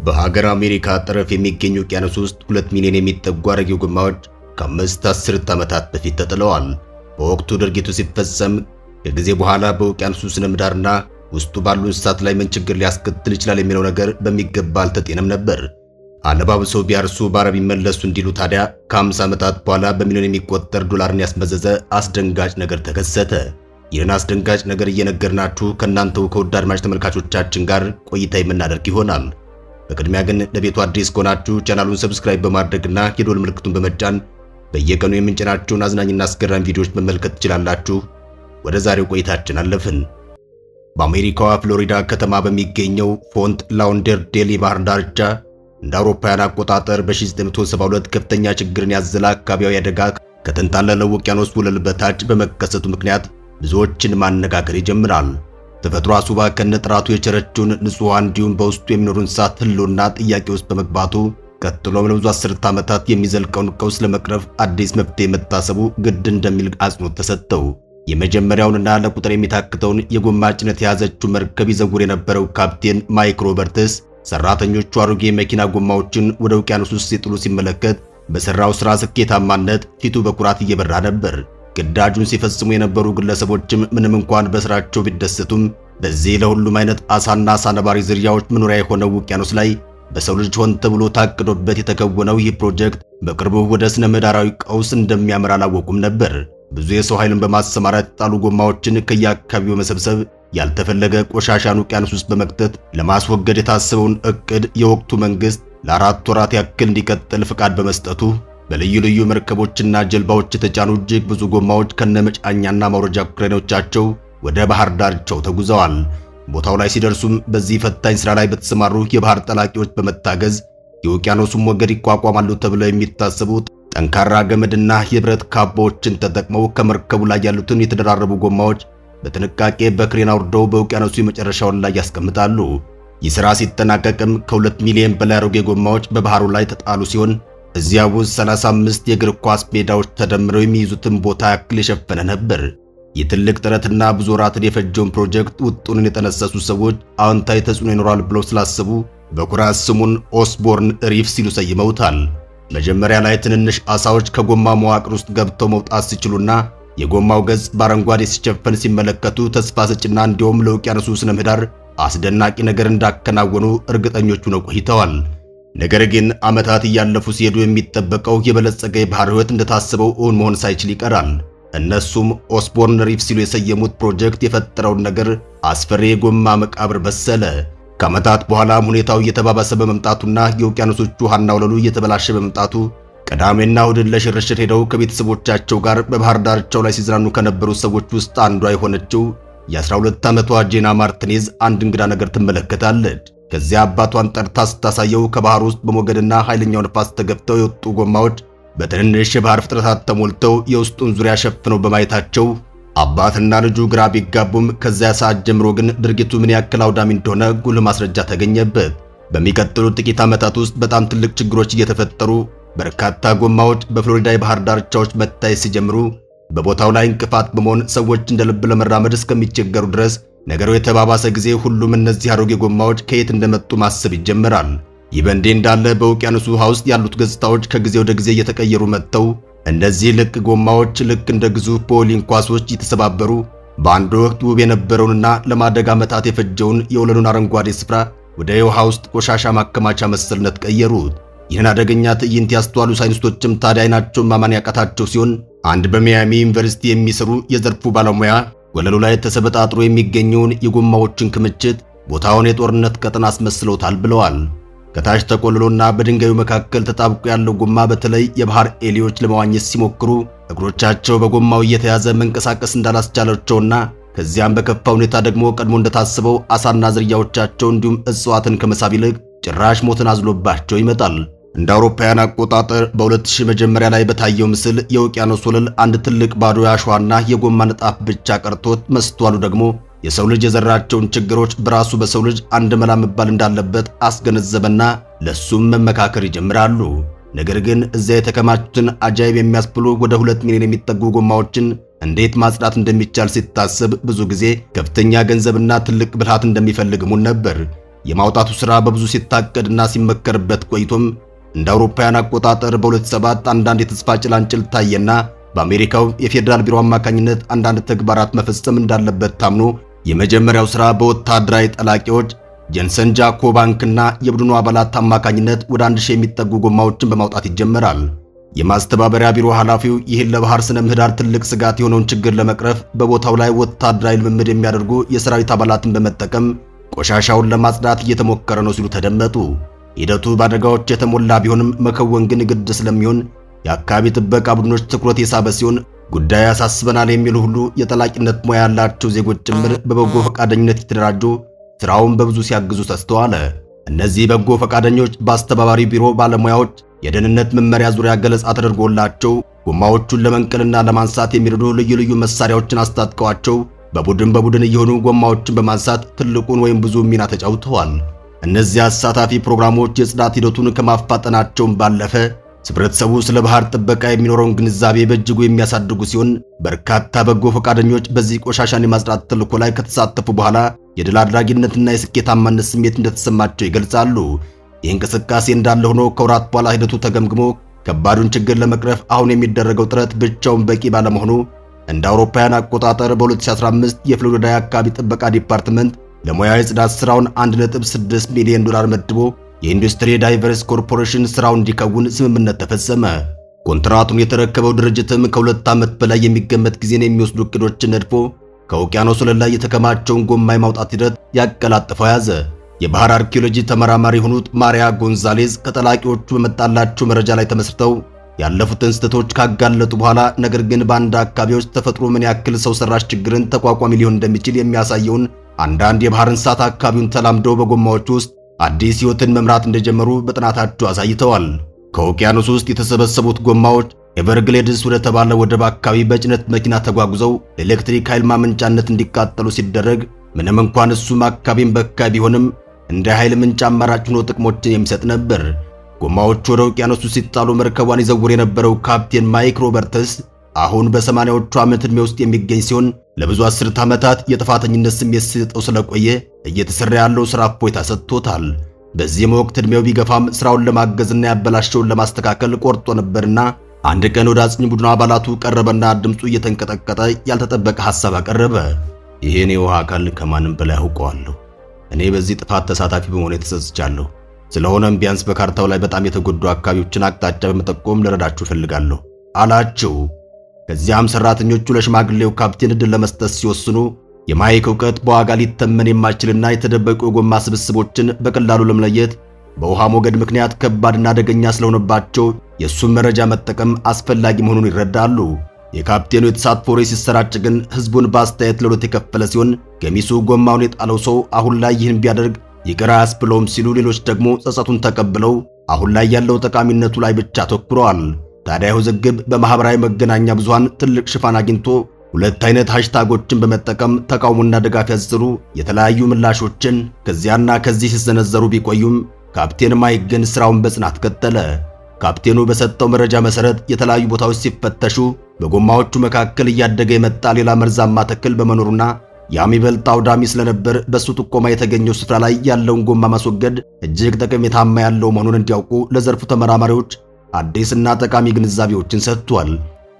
በሀገር አሜሪካ ጠረፍ የሚገኙ ውቅያኖስ ውስጥ 2 ሚሊዮን የሚጠጉ አሮጌ ጎማዎች ከአምስት አስርት ዓመታት በፊት ተጥለዋል። በወቅቱ ድርጊቱ ሲፈጸም ከጊዜ በኋላ በውቅያኖሱ ስነ ምህዳርና ውስጡ ባሉ እንስሳት ላይ ምን ችግር ሊያስከትል ይችላል የሚለው ነገር በሚገባ አልተጤነም ነበር። አለባብሰው ቢያርሱ ባረብ ይመለሱ እንዲሉ ታዲያ ከ50 ዓመታት በኋላ በሚሊዮን የሚቆጠር ዶላርን ያስመዘዘ አስደንጋጭ ነገር ተከሰተ። ይህን አስደንጋጭ ነገር እየነገርናችሁ ከናንተው ከውድ አድማጭ ተመልካቾቻችን ጋር ቆይታ የምናደርግ ይሆናል። በቅድሚያ ግን ለቤቱ አዲስ ከሆናችሁ ቻናሉን ሰብስክራይብ በማድረግና የደወል ምልክቱን በመጫን በየቀኑ የምንጭናቸውን አዝናኝና አስገራሚ ቪዲዮዎች መመልከት ትችላላችሁ። ወደ ዛሬው ቆይታችን አለፍን። በአሜሪካዋ ፍሎሪዳ ከተማ በሚገኘው ፎንት ላውደርዴል የባህር ዳርቻ እንደ አውሮፓውያን አቆጣጠር በ1972 ከፍተኛ ችግርን ያዘለ አካባቢያዊ አደጋ ከተንጣለለው ውቅያኖስ ወለል በታች በመከሰቱ ምክንያት ብዙዎችን ማነጋገር ይጀምራል። ተፈጥሮ አሱባ ከነጥራቱ የቸረችውን ንጹህ እንዲሁም በውስጡ የሚኖሩ እንስሳት ህልውና ጥያቄ ውስጥ በመግባቱ ቀጥሎም ለብዙ አስርት ዓመታት የሚዘልቀውን ቀውስ ለመቅረፍ አዲስ መፍትሄ መታሰቡ ግድ እንደሚል አጽንኦት ተሰጠው። የመጀመሪያውንና ለቁጥር የሚታክተውን የጎማ ጭነት የያዘችው መርከብ ይዘውር የነበረው ካፕቴን ማይክ ሮበርትስ ሰራተኞቹ አሮጌ መኪና ጎማዎችን ወደ ውቅያኖስ ውስጥ ሲጥሉ ሲመለከት በሰራው ስራ ስኬታማነት ፊቱ በኩራት እየበራ ነበር። ግዳጁን ሲፈጽሙ የነበሩ ግለሰቦችም ምንም እንኳን በስራቸው ቢደሰቱም በዚህ ለሁሉም አይነት አሳና አሳ ነባሪ ዝርያዎች መኖሪያ የሆነው ውቅያኖስ ላይ በሰው ልጅ ሆን ተብሎ ታቅዶበት የተከወነው ይህ ፕሮጀክት በቅርቡ ወደ ስነ ምህዳራዊ ቀውስ እንደሚያመራ አላወቁም ነበር። ብዙ የሰው ኃይልን በማሰማራት የጣሉ ጎማዎችን ከየአካባቢው በመሰብሰብ ያልተፈለገ ቆሻሻን ውቅያኖስ ውስጥ በመክተት ለማስወገድ የታሰበውን እቅድ የወቅቱ መንግስት ለ4 ወራት ያክል እንዲቀጥል ፍቃድ በመስጠቱ በልዩ ልዩ መርከቦችና ጀልባዎች የተጫኑ እጅግ ብዙ ጎማዎች ከነመጫኛና ማውረጃ ክሬኖቻቸው ወደ ባህር ዳርቻው ተጉዘዋል። ቦታው ላይ ሲደርሱም በዚህ ፈታኝ ስራ ላይ በተሰማሩ የባህር ጠላቂዎች በመታገዝ የውቅያኖሱን ሞገድ ይቋቋማሉ ተብለው የሚታሰቡት ጠንካራ ገመድና የብረት ካቦዎችን ተጠቅመው ከመርከቡ ላይ ያሉትን የተደራረቡ ጎማዎች በጥንቃቄ በክሬን አውርደው በውቅያኖሱ የመጨረሻውን ላይ ያስቀምጣሉ። ይህ ሥራ ሲጠናቀቅም ከ2 ሚሊዮን በላይ አሮጌ ጎማዎች በባህሩ ላይ ተጣሉ ሲሆን እዚያ ውስጥ 35 የእግር ኳስ ሜዳዎች ተደምረው የሚይዙትን ቦታ ያክል የሸፈነ ነበር። የትልቅ ጥረትና ብዙ ወራትን የፈጀውን ፕሮጀክት ውጡንን የጠነሰሱ ሰዎች አዎንታዊ ተጽዕኖ ይኖራል ብለው ስላሰቡ በኩራት ስሙን ኦስቦርን ሪፍ ሲሉ ሰይመውታል። መጀመሪያ ላይ ትንንሽ አሳዎች ከጎማ መዋቅር ውስጥ ገብተው መውጣት ሲችሉና የጎማው ገጽ በአረንጓዴ ሲሸፈን ሲመለከቱ ተስፋ ሰጭና እንዲሁም ለውቅያኖሱ ስነ ምህዳር አስደናቂ ነገር እንዳከናወኑ እርግጠኞቹ ነው ቆይተዋል። ነገር ግን ዓመታት እያለፉ ሲሄዱ የሚጠበቀው የበለጸገ የባህር ሕይወት እንደታሰበው እውን መሆን ሳይችል ይቀራል። እነሱም ኦስቦርን ሪፍ ሲሉ የሰየሙት ፕሮጀክት የፈጠረውን ነገር አስፈሪ የጎማ መቃብር በሰለ። ከዓመታት በኋላም ሁኔታው እየተባባሰ በመምጣቱና የውቅያኖሶቹ ውሃና ወለሉ እየተበላሸ በመምጣቱ ቅዳሜና እሁድን ለሽርሽር ሄደው ከቤተሰቦቻቸው ጋር በባህር ዳርቻው ላይ ሲዝናኑ ከነበሩ ሰዎች ውስጥ አንዷ የሆነችው የ12 ዓመቷ ጄና ማርቲኔዝ አንድ እንግዳ ነገር ትመለከታለች። ከዚያ አባቷን ጠርታ ስታሳየው ከባህር ውስጥ በሞገድና ኃይለኛው ነፋስ ተገፍተው የወጡ ጎማዎች በትንንሽ የባህር ፍጥረታት ተሞልተው የውስጡን ዙሪያ ሸፍነው በማየታቸው አባትና ልጁ ግራ ቢጋቡም ከዚያ ሰዓት ጀምሮ ግን ድርጊቱ ምን ያክል አውዳሚ እንደሆነ ጉልህ ማስረጃ ተገኘበት። በሚቀጥሉት ጥቂት ዓመታት ውስጥ በጣም ትልቅ ችግሮች እየተፈጠሩ በርካታ ጎማዎች በፍሎሪዳ የባህር ዳርቻዎች መታየት ሲጀምሩ በቦታው ላይ እንቅፋት በመሆን ሰዎች እንደ ልብ ለመራመድ እስከሚቸገሩ ድረስ ነገሩ የተባባሰ ጊዜ ሁሉም እነዚህ አሮጌ ጎማዎች ከየት እንደመጡ ማሰብ ይጀምራል። ይህ በእንዲህ እንዳለ በውቅያኖሱ ውሃ ውስጥ ያሉት ገጽታዎች ከጊዜ ወደ ጊዜ እየተቀየሩ መጥተው እነዚህ ልቅ ጎማዎች ልክ እንደ ግዙፍ ቦሊንግ ኳሶች እየተሰባበሩ በአንድ ወቅት ውብ የነበረውንና ለማደግ ዓመታት የፈጀውን የወለሉን አረንጓዴ ስፍራ ወደ የውሃ ውስጥ ቆሻሻ ማከማቻ መሰልነት ቀየሩት። ይህን አደገኛ ትዕይንት ያስተዋሉ ሳይንቲስቶችም ታዲያ አይናቸውን ማመን ያቃታቸው ሲሆን አንድ በሚያሚ ዩኒቨርሲቲ የሚሰሩ የዘርፉ ባለሙያ ወለሉ ላይ ተሰበጣጥሮ የሚገኘውን የጎማዎችን ክምችት ቦታውን የጦርነት ቀጠና አስመስለውታል ብለዋል። ከታች ተቆልሎና በድንጋዩ መካከል ተጣብቆ ያለው ጎማ በተለይ የባህር ኤሊዎች ለመዋኘት ሲሞክሩ እግሮቻቸው በጎማው እየተያዘ መንቀሳቀስ እንዳላስቻላቸውና ከዚያም በከፋ ሁኔታ ደግሞ ቀድሞ እንደታሰበው አሳና ዝርያዎቻቸው እንዲሁም እጽዋትን ከመሳብ ይልቅ ጭራሽ ሞትን አዝሎባቸው ይመጣል። እንደ አውሮፓውያን አቆጣጠር በ2000 መጀመሪያ ላይ በታየው ምስል የውቅያኖስ ወለል አንድ ትልቅ ባዶ አሸዋና የጎማ ንጣፍ ብቻ ቀርቶት መስተዋሉ ደግሞ የሰው ልጅ የዘራቸውን ችግሮች በራሱ በሰው ልጅ አንድ መላ መባል እንዳለበት አስገነዘበና ለሱም መመካከር ይጀምራሉ። ነገር ግን እዚያ የተከማቹትን አጃይብ የሚያስብሉ ወደ 2 ሚሊዮን የሚጠጉ ጎማዎችን እንዴት ማጽዳት እንደሚቻል ሲታሰብ ብዙ ጊዜ ከፍተኛ ገንዘብና ትልቅ ብልሃት እንደሚፈልግ ሙን ነበር። የማውጣቱ ሥራ በብዙ ሲታቀድና ሲመከርበት ቆይቶም እንደ አውሮፓውያን አቆጣጠር በ2007 አንዳንድ የተስፋ ጭላንጭል ታየና በአሜሪካው የፌደራል ቢሮ አማካኝነት አንዳንድ ተግባራት መፈጸም እንዳለበት ታምኖ የመጀመሪያው ሥራ በወታደራዊ ጠላቂዎች ጀንሰን ጃኮ ባንክና የቡድኑ አባላት አማካኝነት ወደ 1000 የሚጠጉ ጎማዎችን በማውጣት ይጀመራል። የማስተባበሪያ ቢሮ ኃላፊው ይህን ለባህር ስነ ምህዳር ትልቅ ስጋት የሆነውን ችግር ለመቅረፍ በቦታው ላይ ወታደራዊ ልምምድ የሚያደርጉ የሰራዊት አባላትን በመጠቀም ቆሻሻውን ለማጽዳት እየተሞከረ ነው ሲሉ ተደመጡ። ሂደቱ በአደጋዎች የተሞላ ቢሆንም መከወን ግን ግድ ስለሚሆን የአካባቢ ጥበቃ ቡድኖች ትኩረት የሳበ ሲሆን ጉዳይ ያሳስበናል የሚሉ ሁሉ የጠላቂነት ሙያ ያላቸው ዜጎች ጭምር በበጎ ፈቃደኝነት የተደራጁ ስራውን በብዙ ሲያግዙ ተስተዋለ። እነዚህ በጎ ፈቃደኞች በአስተባባሪ ቢሮ ባለሙያዎች የደህንነት መመሪያ ዙሪያ ገለጻ ተደርጎላቸው ጎማዎቹን ለመንቀልና ለማንሳት የሚረዱ ልዩ ልዩ መሳሪያዎችን አስታጥቀዋቸው በቡድን እየሆኑ ጎማዎችን በማንሳት ትልቁን ወይም ብዙ ሚና ተጫውተዋል። እነዚህ አሳታፊ ፕሮግራሞች የጽዳት ሂደቱን ከማፋጠናቸውም ባለፈ ህብረተሰቡ ስለ ባህር ጥበቃ የሚኖረውን ግንዛቤ በእጅጉ የሚያሳድጉ ሲሆን በርካታ በጎ ፈቃደኞች በዚህ ቆሻሻን የማጽዳት ተልዕኮ ላይ ከተሳተፉ በኋላ የድል አድራጊነትና የስኬታማነት ስሜት እንደተሰማቸው ይገልጻሉ። ይህ እንቅስቃሴ እንዳለ ሆኖ ከወራት በኋላ ሂደቱ ተገምግሞ ከባዱን ችግር ለመቅረፍ አሁን የሚደረገው ጥረት ብቻውን በቂ ባለመሆኑ እንደ አውሮፓውያን አቆጣጠር በ2015 የፍሎሪዳ የአካባቢ ጥበቃ ዲፓርትመንት ለሙያዊ ጽዳት ስራውን 1.6 ሚሊዮን ዶላር መድቦ የኢንዱስትሪ ዳይቨርስ ኮርፖሬሽን ስራው እንዲከውን ስምምነት ተፈጸመ። ኮንትራቱን የተረከበው ድርጅትም ከ2 ዓመት በላይ የሚገመት ጊዜን የሚወስዱ እቅዶችን ነድፎ ከውቅያኖስ ወለል ላይ የተከማቸውን ጎማ የማውጣት ሂደት ያቀላጥፈው ያዘ። የባህር አርኪኦሎጂ ተመራማሪ የሆኑት ማሪያ ጎንዛሌዝ ከጠላቂዎቹ በመጣላቸው መረጃ ላይ ተመስርተው ያለፉትን ስህተቶች ካጋለጡ በኋላ ነገር ግን በአንድ አካባቢዎች ተፈጥሮ ምን ያክል ሰው ሰራሽ ችግርን ተቋቋሚ ሊሆን እንደሚችል የሚያሳየውን አንዳንድ የባህር እንስሳት አካባቢውን ተላምደው በጎማዎች ውስጥ አዲስ ሕይወትን መምራት እንደጀመሩ በጥናታቸው አሳይተዋል። ከውቅያኖስ ውስጥ የተሰበሰቡት ጎማዎች ኤቨርግሌድስ ወደ ተባለ ወደብ አካባቢ በጭነት መኪና ተጓጉዘው ኤሌክትሪክ ኃይል ማመንጫነት እንዲቃጠሉ ሲደረግ ምንም እንኳን እሱም አካባቢን በካይ ቢሆንም እንደ ኃይል ምንጭ አማራጭ ሆኖ ጥቅሞችን የሚሰጥ ነበር። ጎማዎቹ ወደ ውቅያኖሱ ሲጣሉ መርከቧን ይዘውር የነበረው ካፕቴን ማይክ ሮበርትስ አሁን በ80ዎቹ ዓመት ዕድሜ ውስጥ የሚገኝ ሲሆን ለብዙ አስርት ዓመታት የጥፋተኝነት ስሜት ሲጠው ስለቆየ እየተሰራ ያለው ስራ እፎይታ ሰጥቶታል። በዚህም ወቅት ዕድሜው ቢገፋም ስራውን ለማገዝና ያበላሸውን ለማስተካከል ቆርጦ ነበርና አንድ ቀን ወደ አጽኚ ቡድኑ አባላቱ ቀረበና ድምፁ እየተንቀጠቀጠ ያልተጠበቀ ሐሳብ አቀረበ። ይሄን የውሃ አካል ከማንም በላይ አውቀዋለሁ። እኔ በዚህ ጥፋት ተሳታፊ በመሆኔ ተጸጽቻለሁ። ስለሆነም ቢያንስ በካርታው ላይ በጣም የተጎዱ አካባቢዎችን አቅጣጫ በመጠቆም ልረዳችሁ እፈልጋለሁ አላቸው። ከዚያም ሰራተኞቹ ለሽማግሌው ካፕቴን ዕድል ለመስጠት ሲወስኑ የማይክ ዕውቀት በዋጋ ሊተመን የማይችልና የተደበቁ የጎማ ስብስቦችን በቀላሉ ለመለየት በውሃ ሞገድ ምክንያት ከባድና አደገኛ ስለሆነባቸው የሱን መረጃ መጠቀም አስፈላጊ መሆኑን ይረዳሉ። የካፕቴኑ የተሳትፎ ወሬ ሲሰራጭ ግን ህዝቡን በአስተያየት ለሁለት የከፈለ ሲሆን ገሚሱ ጎማውን የጣለው ሰው አሁን ላይ ይህን ቢያደርግ ይቅር አያስብለውም ሲሉ፣ ሌሎች ደግሞ ጸጸቱን ተቀብለው አሁን ላይ ያለው ጠቃሚነቱ ላይ ብቻ አተኩረዋል። ታዲያ ውዝግብ በማህበራዊ መገናኛ ብዙሃን ትልቅ ሽፋን አግኝቶ ሁለት አይነት ሃሽታጎችን በመጠቀም ተቃውሞና ድጋፍ ያዘሉ የተለያዩ ምላሾችን ከዚያና ከዚህ ሲሰነዘሩ ቢቆዩም ካፕቴን ማይክ ግን ስራውን በጽናት ቀጠለ። ካፕቴኑ በሰጠው መረጃ መሰረት የተለያዩ ቦታዎች ሲፈተሹ በጎማዎቹ መካከል እያደገ የመጣ ሌላ መርዛማ ተክል በመኖሩና ያም ይበልጥ አውዳሚ ስለነበር በሱ ጥቆማ የተገኘው ስፍራ ላይ ያለውን ጎማ ማስወገድ እጅግ ጠቀሜታማ ያለው መሆኑን እንዲያውቁ ለዘርፉ ተመራማሪዎች አዲስና ጠቃሚ ግንዛቤዎችን ሰጥቷል።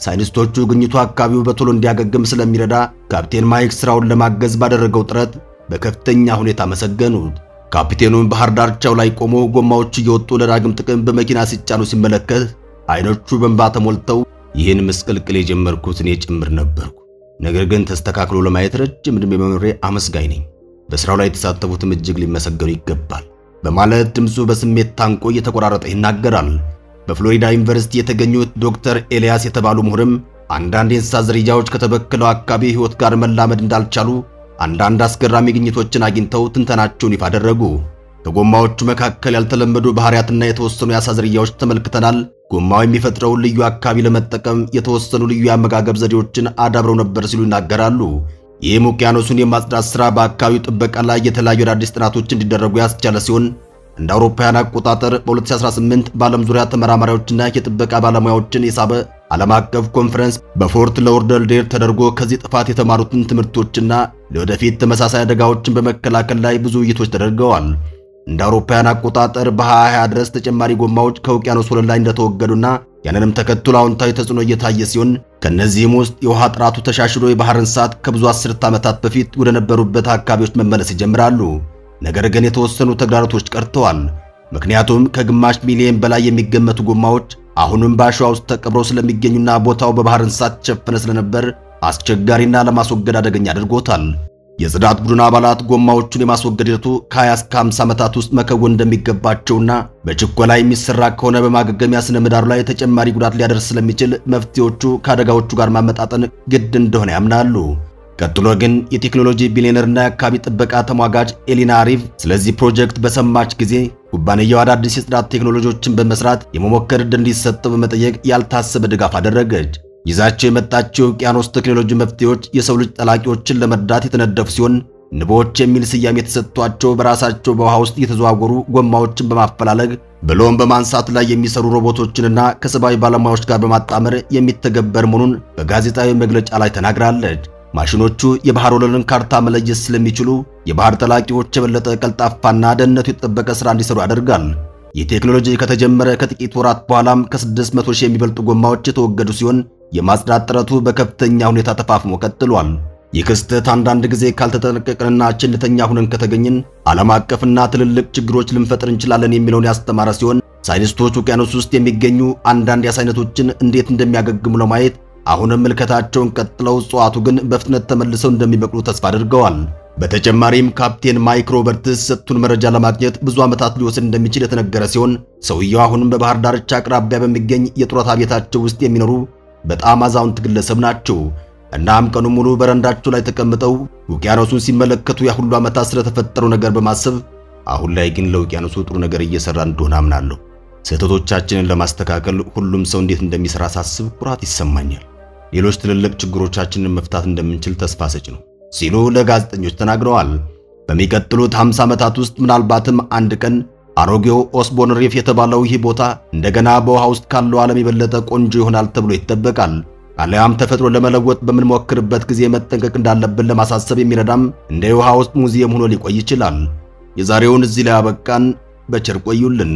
ሳይንቲስቶቹ ግኝቱ አካባቢው በቶሎ እንዲያገግም ስለሚረዳ ካፕቴን ማይክ ስራውን ለማገዝ ባደረገው ጥረት በከፍተኛ ሁኔታ መሰገኑት። ካፕቴኑን ባህር ዳርቻው ላይ ቆሞ ጎማዎቹ እየወጡ ለዳግም ጥቅም በመኪና ሲጫኑ ሲመለከት አይኖቹ በእንባ ተሞልተው ይህን ምስቅልቅል የጀመርኩት እኔ ጭምር ነበርኩ፣ ነገር ግን ተስተካክሎ ለማየት ረጅም ዕድሜ በመኖሬ አመስጋኝ ነኝ። በስራው ላይ የተሳተፉትም እጅግ ሊመሰገኑ ይገባል በማለት ድምፁ በስሜት ታንቆ እየተቆራረጠ ይናገራል። በፍሎሪዳ ዩኒቨርሲቲ የተገኙት ዶክተር ኤልያስ የተባሉ ምሁርም አንዳንድ የእንስሳት ዝርያዎች ከተበከለው አካባቢ ሕይወት ጋር መላመድ እንዳልቻሉ አንዳንድ አስገራሚ ግኝቶችን አግኝተው ትንተናቸውን ይፋ አደረጉ። ከጎማዎቹ መካከል ያልተለመዱ ባህሪያትና የተወሰኑ የአሳ ዝርያዎች ተመልክተናል። ጎማው የሚፈጥረውን ልዩ አካባቢ ለመጠቀም የተወሰኑ ልዩ የአመጋገብ ዘዴዎችን አዳብረው ነበር ሲሉ ይናገራሉ። ይህም ውቅያኖሱን የማጽዳት ሥራ በአካባቢው ጥበቃ ላይ የተለያዩ አዳዲስ ጥናቶች እንዲደረጉ ያስቻለ ሲሆን እንደ አውሮፓውያን አቆጣጠር በ2018 በዓለም ዙሪያ ተመራማሪዎችና የጥበቃ ባለሙያዎችን የሳበ ዓለም አቀፍ ኮንፈረንስ በፎርት ላውደርዴል ተደርጎ ከዚህ ጥፋት የተማሩትን ትምህርቶችና ለወደፊት ተመሳሳይ አደጋዎችን በመከላከል ላይ ብዙ ውይይቶች ተደርገዋል። እንደ አውሮፓውያን አቆጣጠር በ2020 ድረስ ተጨማሪ ጎማዎች ከውቅያኖስ ወለል ላይ እንደተወገዱና ያንንም ተከትሎ አዎንታዊ ተጽዕኖ እየታየ ሲሆን ከነዚህም ውስጥ የውሃ ጥራቱ ተሻሽሎ የባህር እንስሳት ከብዙ አስርት ዓመታት በፊት ወደ ነበሩበት አካባቢዎች መመለስ ይጀምራሉ። ነገር ግን የተወሰኑ ተግዳሮቶች ቀርተዋል። ምክንያቱም ከግማሽ ሚሊዮን በላይ የሚገመቱ ጎማዎች አሁንም በአሸዋ ውስጥ ተቀብረው ስለሚገኙና ቦታው በባህር እንስሳት ተሸፈነ ስለነበር አስቸጋሪና ለማስወገድ አደገኛ አድርጎታል። የጽዳት ቡድን አባላት ጎማዎቹን የማስወገድ ሂደቱ ከ20 እስከ 50 ዓመታት ውስጥ መከወን እንደሚገባቸውና በችኮላ የሚሰራ ከሆነ በማገገሚያ ስነ ምህዳሩ ላይ ተጨማሪ ጉዳት ሊያደርስ ስለሚችል መፍትሄዎቹ ከአደጋዎቹ ጋር ማመጣጠን ግድ እንደሆነ ያምናሉ። ቀጥሎ ግን የቴክኖሎጂ ቢሊየነርና የአካባቢ ጥበቃ ተሟጋጅ ኤሊና ሪቭ ስለዚህ ፕሮጀክት በሰማች ጊዜ ኩባንያው አዳዲስ የጽዳት ቴክኖሎጂዎችን በመስራት የመሞከር ዕድል እንዲሰጠው በመጠየቅ ያልታሰበ ድጋፍ አደረገች። ይዛቸው የመጣቸው የውቅያኖስ ቴክኖሎጂ መፍትሄዎች የሰው ልጅ ጠላቂዎችን ለመርዳት የተነደፉ ሲሆን ንቦች የሚል ስያሜ የተሰጥቷቸው በራሳቸው በውሃ ውስጥ እየተዘዋወሩ ጎማዎችን በማፈላለግ ብሎም በማንሳት ላይ የሚሰሩ ሮቦቶችንና ከሰብአዊ ባለሙያዎች ጋር በማጣመር የሚተገበር መሆኑን በጋዜጣዊ መግለጫ ላይ ተናግራለች። ማሽኖቹ የባህር ወለልን ካርታ መለየት ስለሚችሉ የባህር ጠላቂዎች የበለጠ ቀልጣፋና ደህንነቱ የተጠበቀ ሥራ እንዲሰሩ ያደርጋል። ይህ ቴክኖሎጂ ከተጀመረ ከጥቂት ወራት በኋላም ከ600 ሺህ የሚበልጡ ጎማዎች የተወገዱ ሲሆን የማጽዳት ጥረቱ በከፍተኛ ሁኔታ ተፋፍሞ ቀጥሏል። ይህ ክስተት አንዳንድ ጊዜ ካልተጠነቀቅንና ቸልተኛ ሆነን ከተገኘን ዓለም አቀፍና ትልልቅ ችግሮች ልንፈጥር እንችላለን የሚለውን ያስተማረ ሲሆን ሳይንቲስቶች ውቅያኖስ ውስጥ የሚገኙ አንዳንድ የዓሳ አይነቶችን እንዴት እንደሚያገግሙ ለማየት አሁንም ምልከታቸውን ቀጥለው እጽዋቱ ግን በፍጥነት ተመልሰው እንደሚበቅሉ ተስፋ አድርገዋል። በተጨማሪም ካፕቴን ማይክ ሮበርትስ ሰጡን መረጃ ለማግኘት ብዙ ዓመታት ሊወስድ እንደሚችል የተነገረ ሲሆን ሰውየው አሁንም በባህር ዳርቻ አቅራቢያ በሚገኝ የጡረታ ቤታቸው ውስጥ የሚኖሩ በጣም አዛውንት ግለሰብ ናቸው። እናም ቀኑን ሙሉ በረንዳቸው ላይ ተቀምጠው ውቅያኖሱን ሲመለከቱ ያ ሁሉ ዓመታት ስለተፈጠረው ነገር በማሰብ አሁን ላይ ግን ለውቅያኖሱ ጥሩ ነገር እየሰራ እንደሆነ አምናለሁ። ስህተቶቻችንን ለማስተካከል ሁሉም ሰው እንዴት እንደሚሰራ ሳስብ ኩራት ይሰማኛል። ሌሎች ትልልቅ ችግሮቻችንን መፍታት እንደምንችል ተስፋ ሰጭ ነው ሲሉ ለጋዜጠኞች ተናግረዋል። በሚቀጥሉት 50 ዓመታት ውስጥ ምናልባትም አንድ ቀን አሮጌው ኦስቦርን ሪፍ የተባለው ይህ ቦታ እንደገና በውሃ ውስጥ ካለው ዓለም የበለጠ ቆንጆ ይሆናል ተብሎ ይጠበቃል። አለያም ተፈጥሮ ለመለወጥ በምንሞክርበት ጊዜ መጠንቀቅ እንዳለብን ለማሳሰብ የሚረዳም እንደ ውሃ ውስጥ ሙዚየም ሆኖ ሊቆይ ይችላል። የዛሬውን እዚህ ላይ አበቃን። በቸር ቆዩልን።